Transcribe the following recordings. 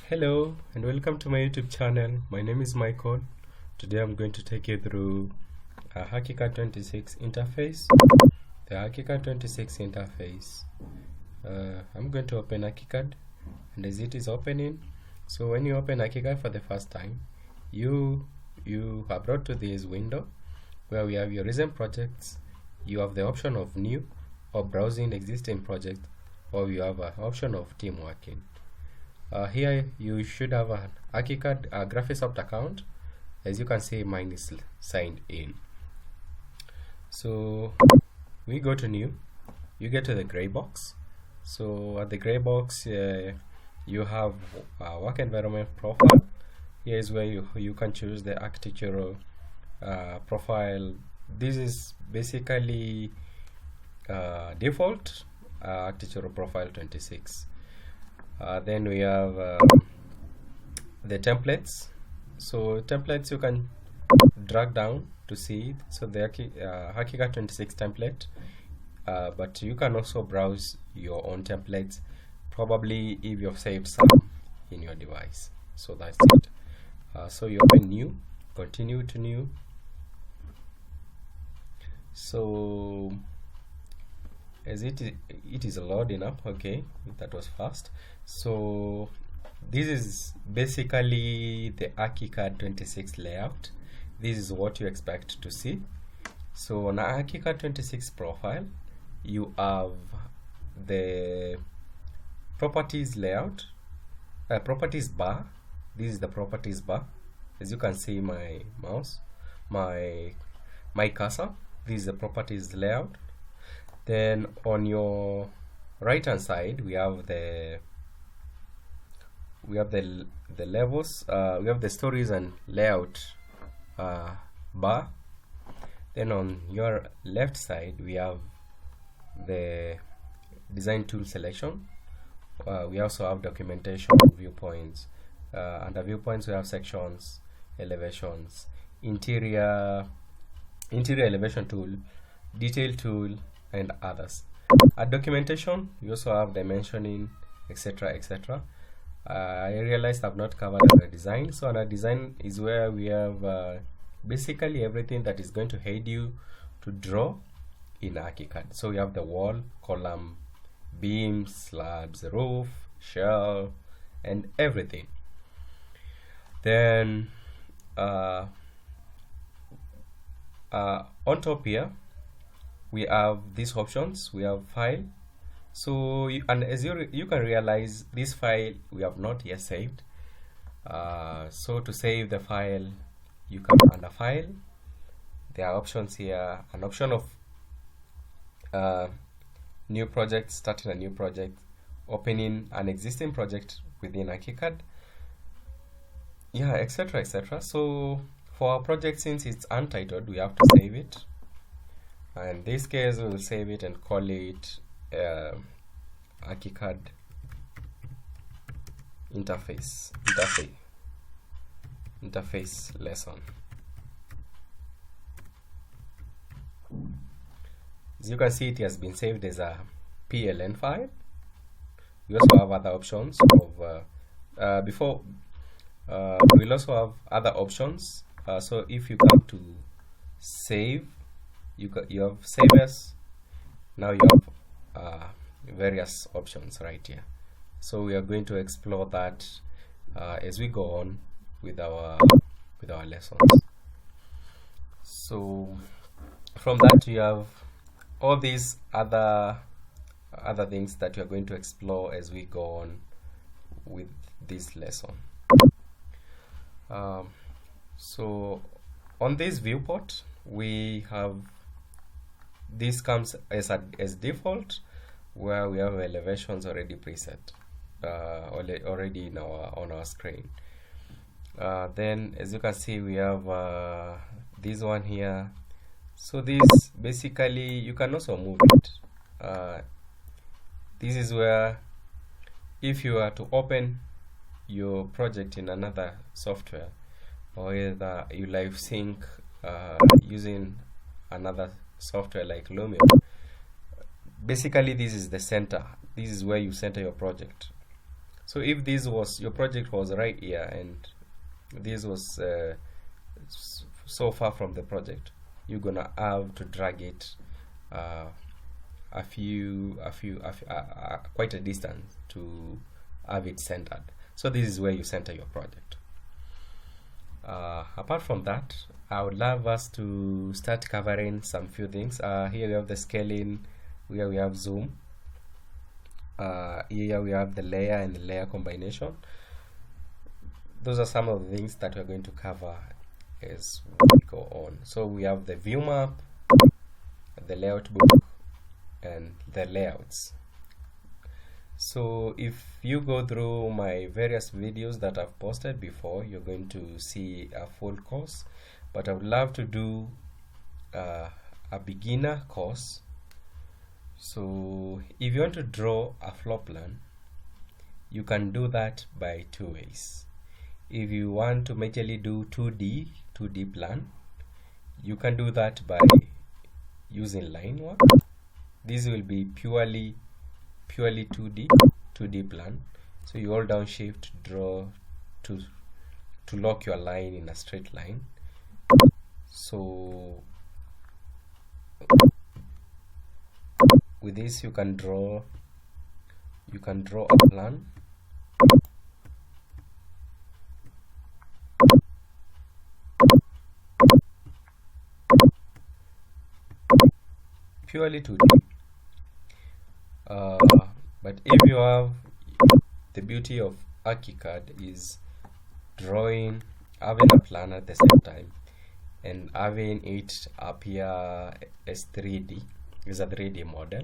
Hello and welcome to my YouTube channel. My name is Michael. Today I'm going to take you through ArchiCAD 26 interface. The ArchiCAD 26 interface. I'm going to open ArchiCAD, and as it is opening, so when you open ArchiCAD for the first time, you are brought to this window where we have your recent projects. You have the option of new or browsing existing project, or you have an option of team working. Here you should have an ArchiCAD Graphisoft account. As you can see, mine is signed in. So we go to new, you get to the gray box. So at the gray box, you have a work environment profile. Here is where you can choose the architectural profile. This is basically default architectural profile 26. Then we have the templates. So templates you can drag down to see it. So the ArchiCAD 26 template, but you can also browse your own templates, probably if you've saved some in your device. So that's it. So you open new, continue to new. So as it is loading up. Okay, that was fast. So this is basically the ArchiCAD 26 layout. This is what you expect to see. So on ArchiCAD 26 profile, you have the properties layout, properties bar. This is the properties bar. As you can see, my mouse, my cursor. This is the properties layout. Then on your right hand side, we have the levels. We have the stories and layout bar. Then on your left side, we have the design tool selection. We also have documentation, viewpoints. Under viewpoints, we have sections, elevations, interior elevation tool, detail tool, and others. At documentation, you also have dimensioning, etc., etc. I realized I've not covered under design. So under design is where we have basically everything that is going to aid you to draw in ArchiCAD. So we have the wall, column, beams, slabs, roof, shell, and everything. Then on top here, we have these options. We have file. So and as you can realize, this file we have not yet saved. So to save the file, you come under file. There are options here. An option of new project, starting a new project, opening an existing project within ArchiCAD, yeah, etc., etc. So for our project, since it's untitled, we have to save it. In this case, we will save it and call it ArchiCAD interface lesson. As you can see, it has been saved as a PLN file. We also have other options of we'll also have other options. So if you come to save, you have save as. Now you have various options right here. So we are going to explore that as we go on with our lessons. So from that, you have all these other things that you are going to explore as we go on with this lesson. So on this viewport, we have this comes as default, where we have elevations already preset, already in on our screen. Then as you can see, we have this one here. So this basically you can also move it. This is where if you are to open your project in another software, or either you live sync using another software like Lumion, basically this is the center. This is where you center your project. So if this was your project was right here and this was so far from the project, you're gonna have to drag it quite a distance to have it centered. So this is where you center your project. Apart from that, I would love us to start covering some few things. Here we have the scaling, here we have zoom, here we have the layer and the layer combination. Those are some of the things that we're going to cover as we go on. So we have the view map, the layout book, and the layouts. So if you go through my various videos that I've posted before, you're going to see a full course, but I would love to do a beginner course. So if you want to draw a floor plan, you can do that by two ways. If you want to majorly do 2D plan, you can do that by using line work. This will be purely 2D plan. So you hold down shift, draw to lock your line in a straight line. So with this you can draw a plan. Purely 2D. But if you have, the beauty of ArchiCAD is having a plan at the same time and having it appear as 3D, is a 3D model.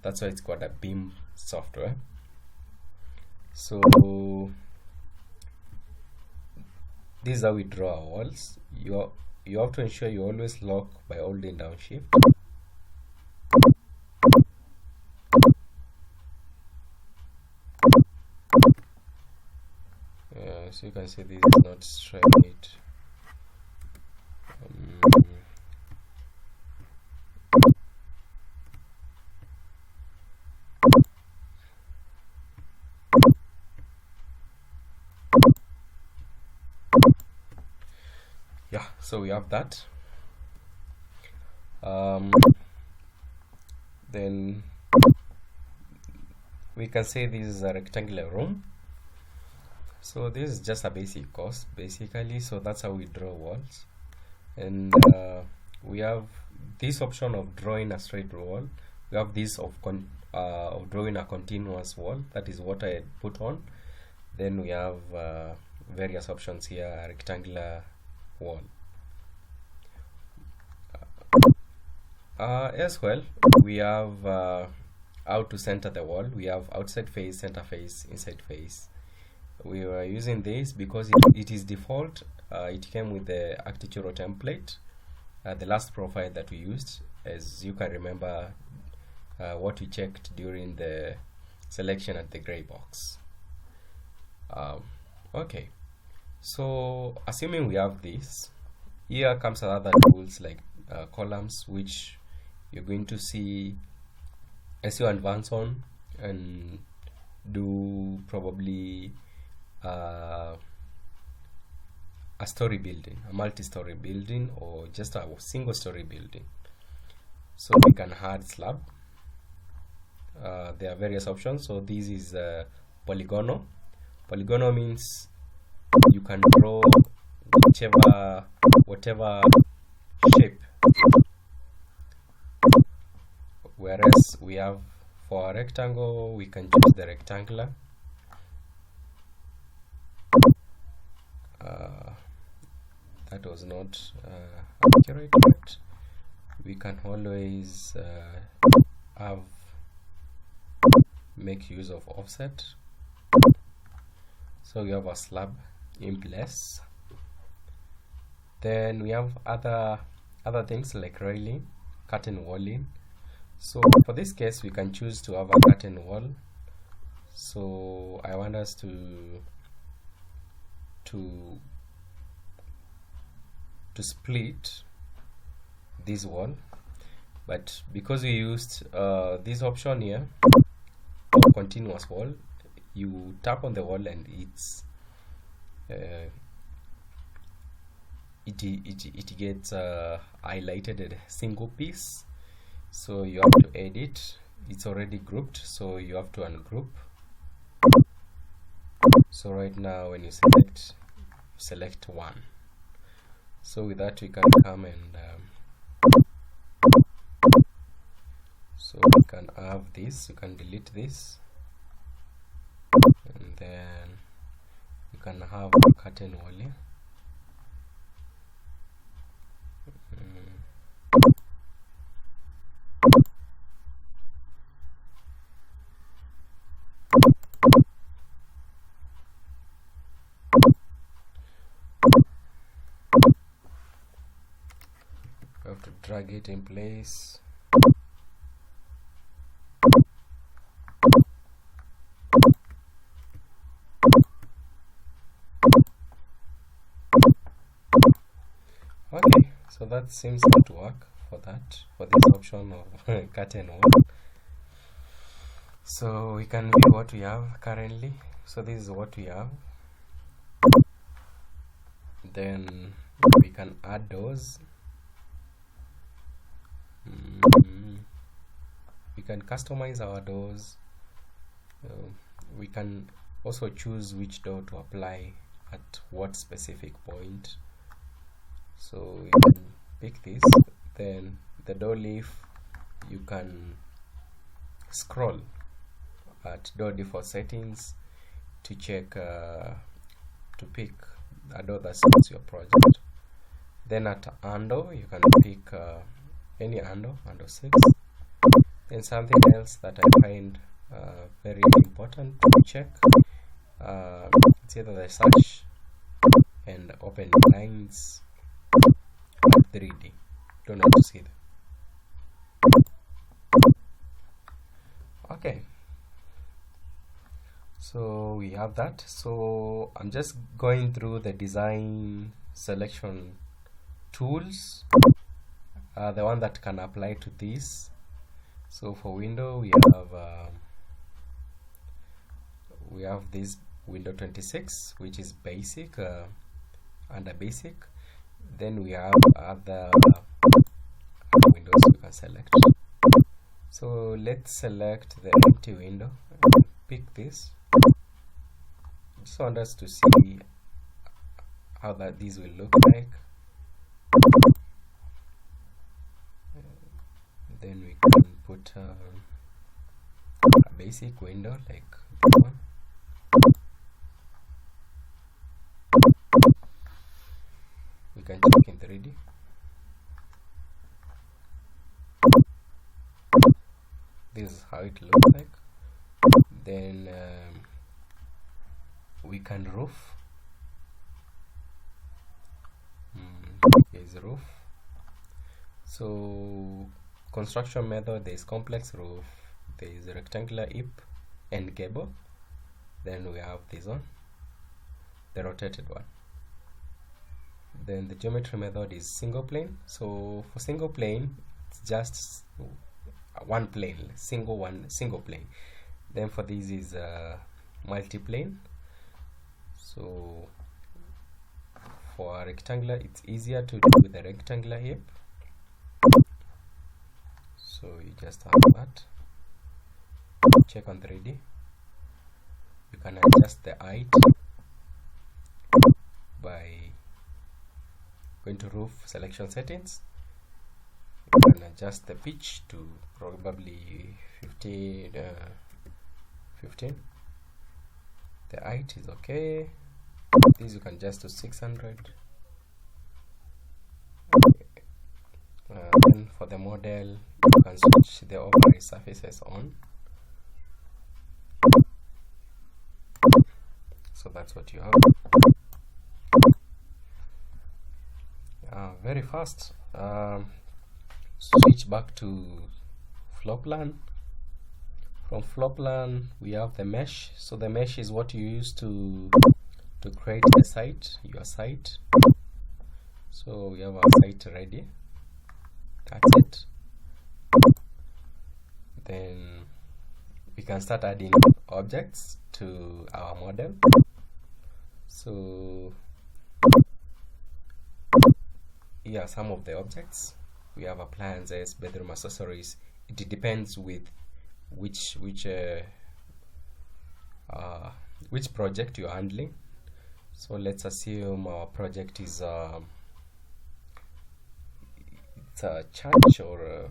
That's why it's called a BIM software. So this is how we draw our walls. You have to ensure you always lock by holding down shift. So you can see this is not straight. Yeah, so we have that. Then we can say this is a rectangular room. So this is just a basic course basically. So that's how we draw walls, and we have this option of drawing a straight wall. We have this of drawing a continuous wall. That is what I put on. Then we have various options here. A rectangular wall. As well, we have how to center the wall. We have outside face, center face, inside face. We were using this because it is default. It came with the architectural template, the last profile that we used, as you can remember what we checked during the selection at the gray box. Okay, so assuming we have this, here comes other tools like columns, which you're going to see as you advance on and do probably a story building, a multi-story building, or just a single story building. So we can add slab. There are various options. So this is polygonal. Polygonal means you can draw whatever shape, whereas we have for a rectangle we can choose the rectangular. That was not accurate, but we can always make use of offset. So we have a slab in place. Then we have other things like railing, curtain walling. So for this case we can choose to have a curtain wall. So I want us to split this wall, but because we used this option here, continuous wall, you tap on the wall and it gets highlighted a single piece, so you have to edit. It's already grouped, so you have to ungroup. So right now when you select one, so with that we can come and so we can have this, you can delete this, and then you can have a curtain wall here. You have to drag it in place. Okay, so that seems to work for this option of curtain wall. So we can view what we have currently. So this is what we have. Then we can add doors. We can customize our doors. We can also choose which door to apply at what specific point. So you can pick this. Then the door leaf, you can scroll at door default settings to check to pick a door that suits your project. Then at handle, you can pick any handle 6. Then something else that I find very important to check, it's either the search and open lines 3D. Don't want to see them. Okay, so we have that. So I'm just going through the design selection tools, the one that can apply to this. So for window, we have this window 26, which is basic, under basic. Then we have other windows we can select. So let's select the empty window and pick this. Just want us to see how these will look like. Then we can put a basic window like this one. We can check in 3D. This is how it looks like. Then we can roof. Here's a roof. So construction method, there is complex roof, there is a rectangular hip and gable. Then we have this one, the rotated one. Then the geometry method is single plane. So for single plane, it's just one plane, single plane. Then for this is multi-plane. So for a rectangular, it's easier to do with a rectangular hip. So you just have that. Check on 3D. You can adjust the height by going to roof selection settings. You can adjust the pitch to probably 15. The height is okay. This you can adjust to 600. Then for the model, you can switch the overlay surfaces on. So that's what you have. Very fast. Switch back to floor plan. From floor plan, we have the mesh. So the mesh is what you use to create the site, your site. So we have our site ready. That's it. Then we can start adding objects to our model. So here are some of the objects. We have appliances, bedroom accessories. It depends with which project you're handling. So let's assume our project is it's a church, or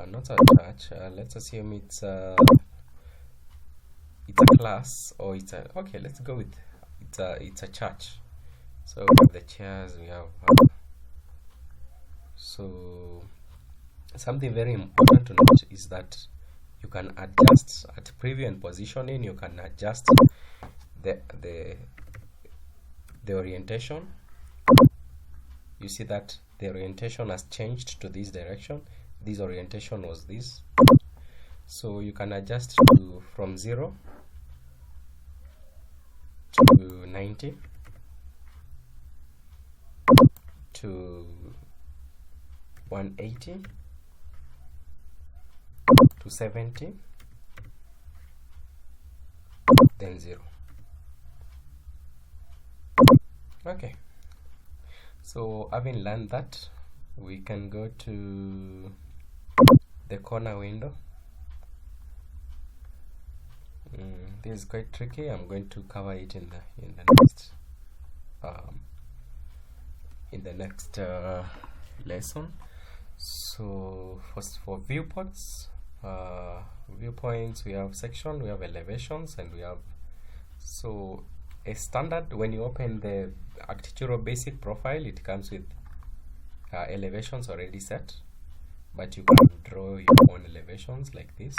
not a church. Let's assume it's a class, or it's a, okay, let's go with it's a church. So we have the chairs, we have so something very important to note is that you can adjust at preview and positioning. You can adjust the orientation. You see that the orientation has changed to this direction. This orientation was this. So you can adjust from 0 to 90 to 180 to 70, then 0. Okay, so having learned that, we can go to the corner window. This is quite tricky. I'm going to cover it in the next lesson. So first, for viewports, viewpoints, we have section, we have elevations, and we have, so a standard, when you open the architectural basic profile, it comes with elevations already set, but you can draw your own elevations like this.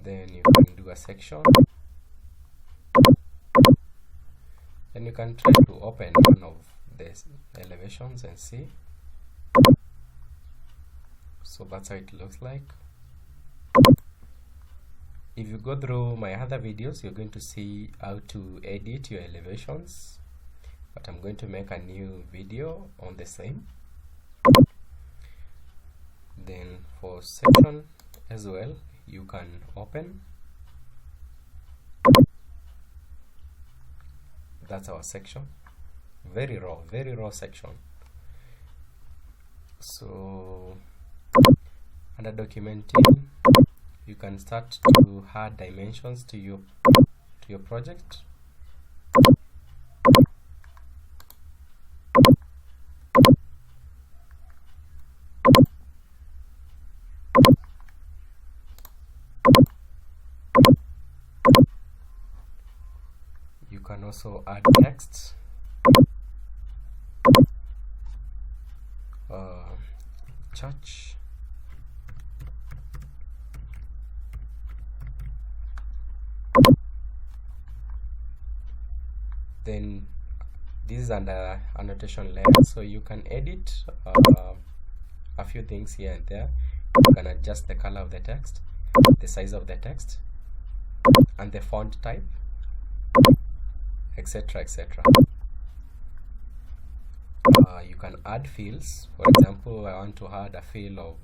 Then you can do a section. Then you can try to open one of these elevations and see. So that's how it looks like. If you go through my other videos, you're going to see how to edit your elevations, but I'm going to make a new video on the same. Then for section as well, you can open. That's our section. Very raw section. So under documenting, you can start to add dimensions to your project. You can also add text. Church. Then this is under annotation layer, so you can edit a few things here and there. You can adjust the color of the text, the size of the text, and the font type, etc., etc. You can add fields. For example, I want to add a field of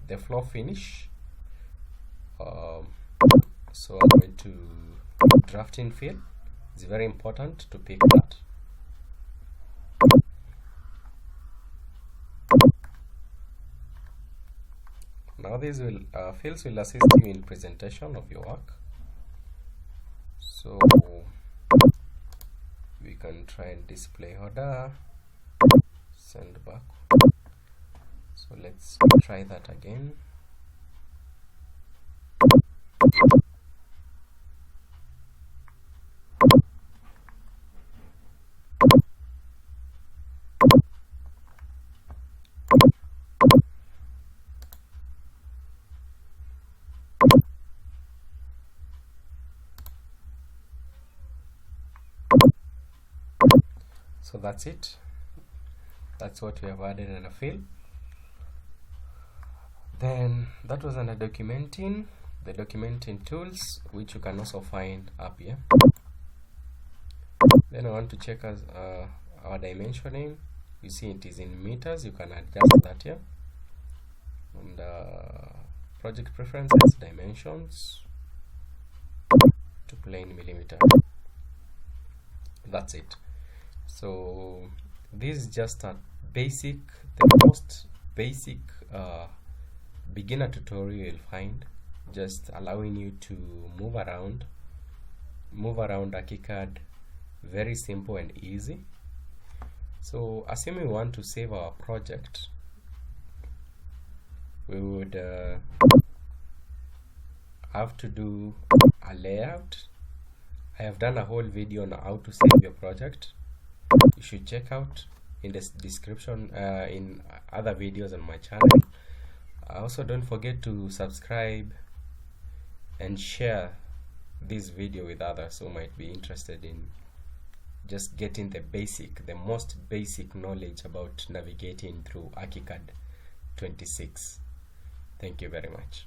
the floor finish, so I'm going to drafting field. It's very important to pick that. Now these fields will assist you in presentation of your work. So we can try and display order, send back. So let's try that again. So that's it. That's what we have added in a field. Then that was under documenting, the documenting tools, which you can also find up here. Then I want to check as our dimensioning, you see it is in meters. You can adjust that here. And project preferences, dimensions to plain millimeter. That's it. So this is just a basic, the most basic beginner tutorial you'll find, just allowing you to move around ArchiCAD, very simple and easy. So assuming we want to save our project, we would have to do a layout. I have done a whole video on how to save your project. You should check out in the description in other videos on my channel. Also, don't forget to subscribe and share this video with others who might be interested in just getting the most basic knowledge about navigating through ArchiCAD 26. Thank you very much.